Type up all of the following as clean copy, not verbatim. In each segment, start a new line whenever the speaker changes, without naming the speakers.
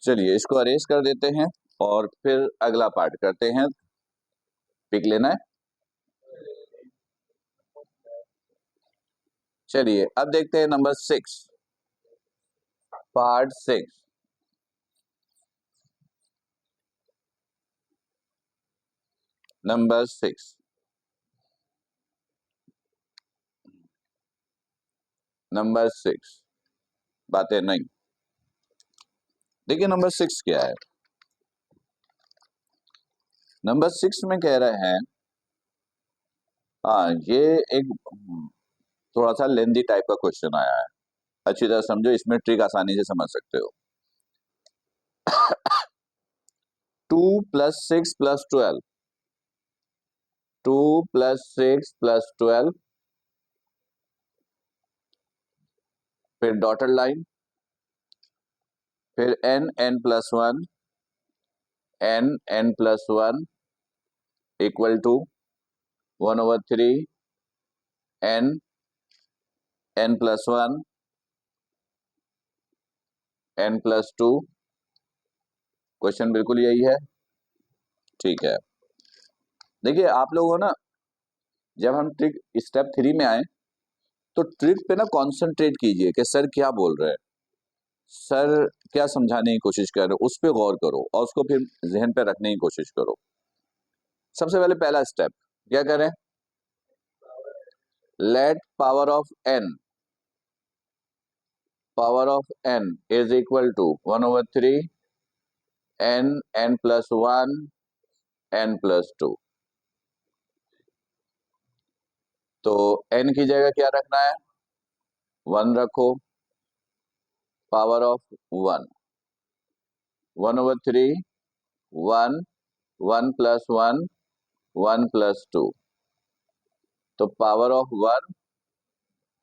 चलिए इसको अरेंज कर देते हैं और फिर अगला पार्ट करते हैं। पिक लेना है। चलिए अब देखते हैं नंबर 6, पार्ट 6। नंबर 6, नंबर 6 बातें नहीं। देखिए नंबर 6 क्या है। नंबर 6 में कह रहे हैं, हाँ ये एक थोड़ा सा लेंदी टाइप का क्वेश्चन आया है। अच्छी तरह समझो, इसमें ट्रिक आसानी से समझ सकते हो। 2 + 6 + 12, 2 + 6 + 12, फिर डॉटेड लाइन, फिर n+1, n+1 equal to 1/3 n+1 n+2। Question बिल्कुल यही है, ठीक है। देखिए आप लोगों ना, जब हम ट्रिक स्टेप 3 में आए तो ट्रिक पे ना कॉन्सेंट्रेट कीजिए कि सर क्या बोल रहे हैं, सर क्या समझाने की कोशिश कर रहे हो, उस पर गौर करो और उसको फिर जहन पे रखने की कोशिश करो। सबसे पहले पहला स्टेप क्या करें, let power of n is equal to 1/3 n+1 n+2। तो n की जगह क्या रखना है, 1 रखो, पावर ऑफ 1, 1/3 1, 1+1 1+2। तो पावर ऑफ 1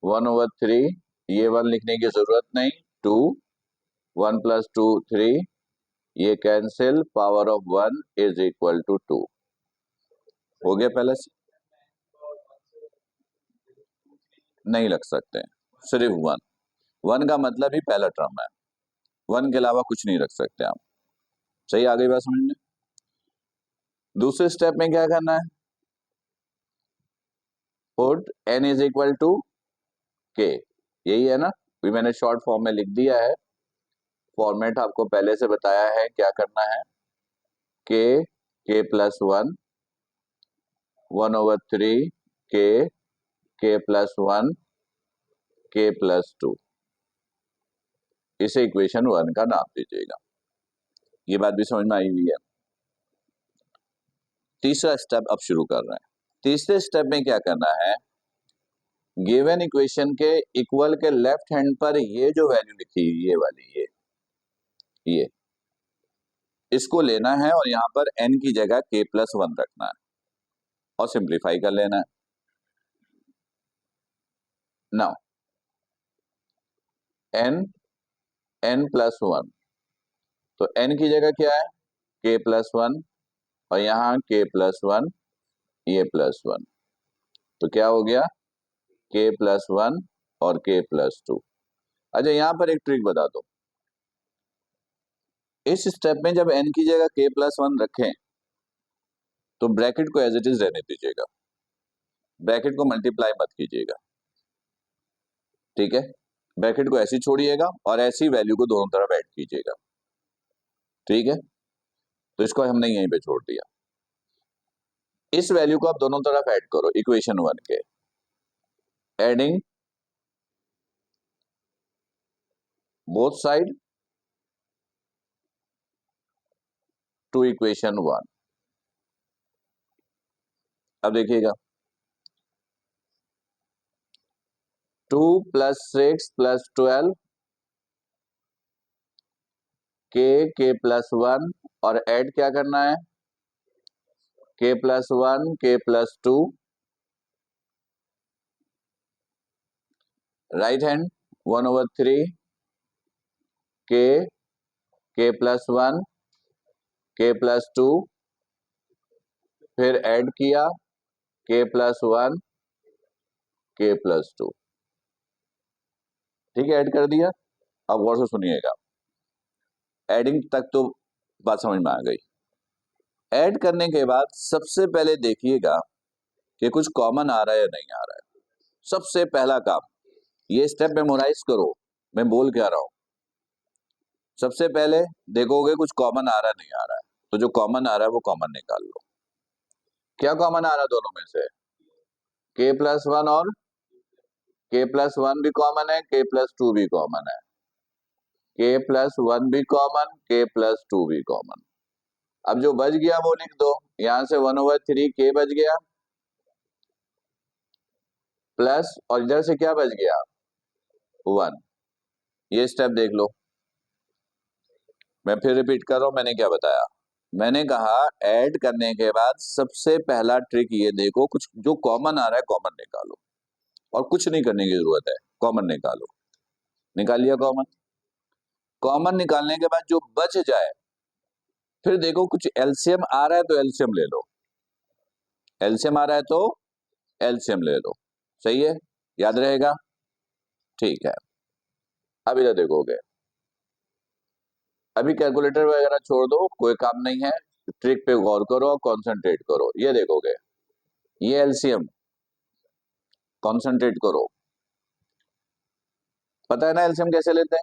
1/3, ये 1 लिखने की जरूरत नहीं, 2, 1+2 3, ये cancel, power of 1 is equal to 2। हो गया पहले से? नहीं लग सकते, सिर्फ 1। 1 का मतलब ही पहला टर्म है, 1 के अलावा कुछ नहीं रख सकते आप। सही आ गई बात समझ में? दूसरे स्टेप में क्या करना है, put n is equal to k, यही है ना, भी मैंने शॉर्ट फॉर्म में लिख दिया है। फॉर्मेट आपको पहले से बताया है, क्या करना है, k+1 1/3 k+1 k+2, इसे इक्वेशन 1 का नाम दीजिएगा। ये बात भी समझ में आई हुई है। तीसरा स्टेप अब शुरू कर रहे हैं। तीसरे स्टेप में क्या करना है, गिवन इक्वेशन के इक्वल के लेफ्ट हैंड पर ये जो वैल्यू लिखी हुई, ये वाली, ये इसको लेना है और यहां पर n की जगह k+1 रखना है और सिंप्लीफाई कर लेना है। नाउ n+1, तो n की जगह क्या है, k+1, और यहाँ k+1, ये +1, तो क्या हो गया, k+1 और k+2। अच्छा यहाँ पर एक ट्रिक बता दो, इस स्टेप में जब n की जगह k+1 रखें तो ब्रैकेट को एज इट इज रहने दीजिएगा, ब्रैकेट को मल्टीप्लाई मत कीजिएगा, ठीक है। ब्रैकेट को ऐसी छोड़िएगा और ऐसी वैल्यू को दोनों तरफ ऐड कीजिएगा, ठीक है। तो इसको हमने यहीं पे छोड़ दिया। इस वैल्यू को आप दोनों तरफ ऐड करो इक्वेशन 1 के, adding both side to equation 1। अब देखिएगा, 2 + 6 + 12 k+1, और ऐड क्या करना है, k+1 k+2, right hand 1/3 k+1 k+2, फिर ऐड किया k+1 k+2, ठीक है, ऐड कर दिया। अब गौर से सुनिएगा, एडिंग तक तो बात समझ में आ गई। ऐड करने के बाद सबसे पहले देखिएगा कि कुछ कॉमन आ रहा है या नहीं आ रहा है। सबसे पहला काम, ये स्टेप मेमोराइज करो मैं बोल क्या रहा हूं। सबसे पहले देखोगे कुछ कॉमन आ रहा नहीं आ रहा है, तो जो कॉमन आ रहा है वो कॉमन निकाल लो। क्या कॉमन आ रहा है दोनों में से? k+1 और k+1 भी कॉमन है, k+2 भी कॉमन है, k+1 भी कॉमन, k+2 भी कॉमन। अब जो बच गया वो लिख दो, यहां से 1/3 k बच गया, प्लस और इधर से क्या बच गया 1। ये स्टेप देख लो, मैं फिर रिपीट कर रहा हूं मैंने क्या बताया। मैंने कहा ऐड करने के बाद सबसे पहला ट्रिक ये देखो, कुछ जो कॉमन आ रहा है कॉमन निकालो, और कुछ नहीं करने की जरूरत है, कॉमन निकालो। निकाल लिया कॉमन। कॉमन निकालने के बाद जो बच जाए फिर देखो कुछ एलसीएम आ रहा है तो एलसीएम ले लो, एलसीएम आ रहा है तो एलसीएम ले लो। सही है, याद रहेगा? ठीक है, अब इधर देखोगे, अभी कैलकुलेटर वगैरह छोड़ दो, कोई काम नहीं है, ट्रिक पे गौर करो और कॉन्सेंट्रेट करो। ये देखोगे, ये एलसीएम, कॉन्सेंट्रेट करो। पता है ना एलसीएम कैसे लेते हैं?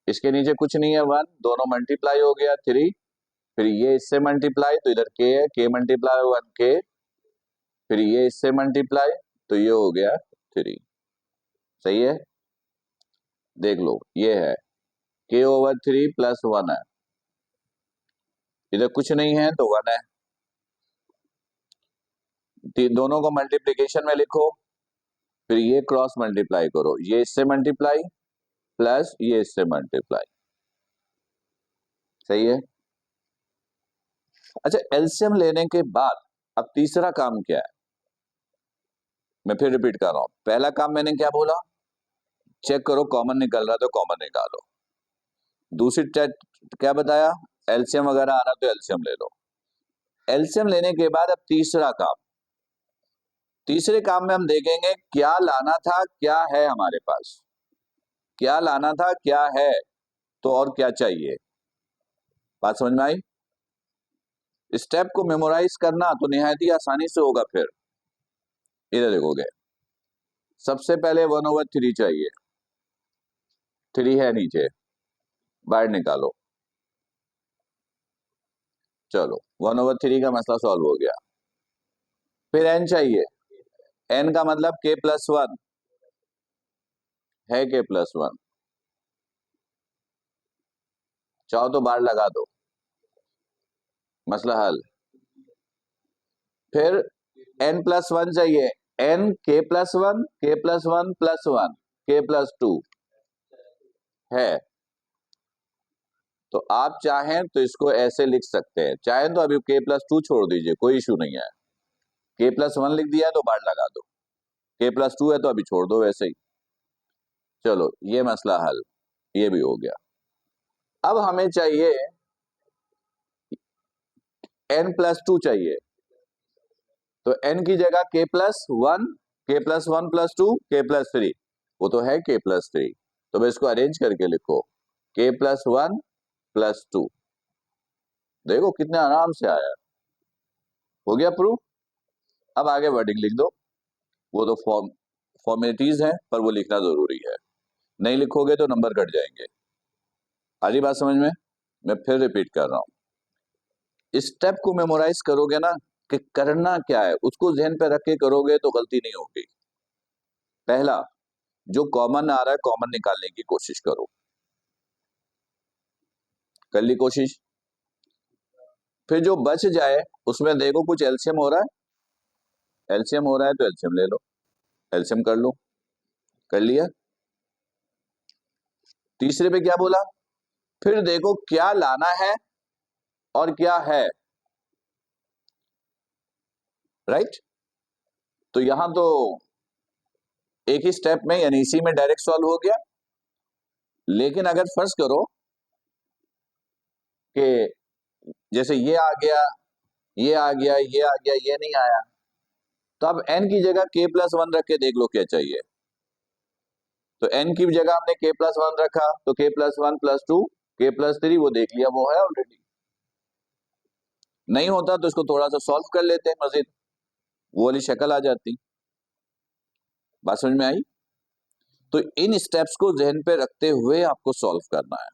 इसके नीचे कुछ नहीं है 1, दोनों मल्टीप्लाई हो गया 3, फिर ये इससे मल्टीप्लाई तो इधर के है, के मल्टीप्लाई 1 के, फिर ये इससे मल्टीप्लाई तो ये हो गया 3। सही है, देख लो ये है k/3 प्लस 1 है, इधर कुछ नहीं है तो 1 है। दोनों को मल्टीप्लीकेशन में लिखो, फिर ये क्रॉस मल्टीप्लाई करो, ये इससे मल्टीप्लाई प्लस ये इससे मल्टीप्लाई। सही है। अच्छा, एलसीएम लेने के बाद अब तीसरा काम क्या है, मैं फिर रिपीट कर रहा हूं। पहला काम मैंने क्या बोला, चेक करो कॉमन निकल रहा तो कॉमन निकालो। दूसरी क्या बताया, एलसीएम वगैरह आ रहा तो एलसीएम ले लो। एलसीएम लेने के बाद अब तीसरा काम, तीसरे काम में हम देखेंगे क्या लाना था क्या है हमारे पास, क्या लाना था क्या है तो और क्या चाहिए। बात समझ में आई? स्टेप को मेमोराइज करना तो निहायत ही आसानी से होगा। फिर इधर देखोगे, सबसे पहले 1/3 चाहिए, 3 है नीचे, बाहर निकालो। चलो 1/3 का मसला सॉल्व हो गया। फिर n चाहिए, n का मतलब k+1 है, k+1 चाहो तो बाहर लगा दो, मसला हल। फिर n+1 चाहिए, n k+1 k+1 plus 1 k+2 है, तो आप चाहें तो इसको ऐसे लिख सकते हैं, चाहें तो अभी k+2 छोड़ दीजिए, कोई इशू नहीं है। k+1 लिख दिया है तो बाहर लगा दो, k+2 है तो अभी छोड़ दो वैसे ही। चलो ये मसला हल, ये भी हो गया। अब हमें चाहिए n+2 चाहिए, तो n की जगह k+1 k+1 प्लस 2 k+3, वो तो है k+3, तो मैं इसको अरेंज करके लिखो k+1 प्लस 2। देखो कितने आराम से आया, हो गया प्रूफ। अब आगे वर्डिंग लिख दो, वो तो फॉर्मेलिटीज हैं पर वो लिखना जरूरी है, नहीं लिखोगे तो नंबर कट जाएंगे। आधी बात समझ में? मैं फिर रिपीट कर रहा हूं, स्टेप को मेमोराइज करोगे ना कि करना क्या है, उसको ध्यान पे रख के करोगे तो गलती नहीं होगी। पहला, जो कॉमन आ रहा है कॉमन निकालने की कोशिश करो, कर ली कोशिश। फिर जो बच जाए उसमें देखो कुछ एलसीएम हो रहा है, एलसीएम हो रहा है तो एलसीएम ले लो, एलसीएम कर लो, कर लिया। तीसरे पे क्या बोला, फिर देखो क्या लाना है और क्या है, राइट। तो यहां तो एक ही स्टेप में यानी इसी में डायरेक्ट सॉल्व हो गया। लेकिन अगर फर्ज करो कि जैसे ये आ गया ये आ गया ये आ गया ये नहीं आया, तो अब n की जगह k+1 रख के देख लो क्या चाहिए। तो n की जगह हमने k+1 रखा तो k+1 प्लस 2 k+3 वो देख लिया, वो है ऑलरेडी। नहीं होता तो इसको थोड़ा सा सॉल्व कर लेते हैं मजीद, वो वाली शक्ल आ जाती। बात समझ में आई? तो इन स्टेप्स को जहन पे रखते हुए आपको सॉल्व करना है।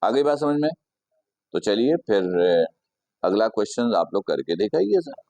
आगे बात समझ में? तो चलिए फिर अगला क्वेश्चन आप लोग करके दिखाइए सर।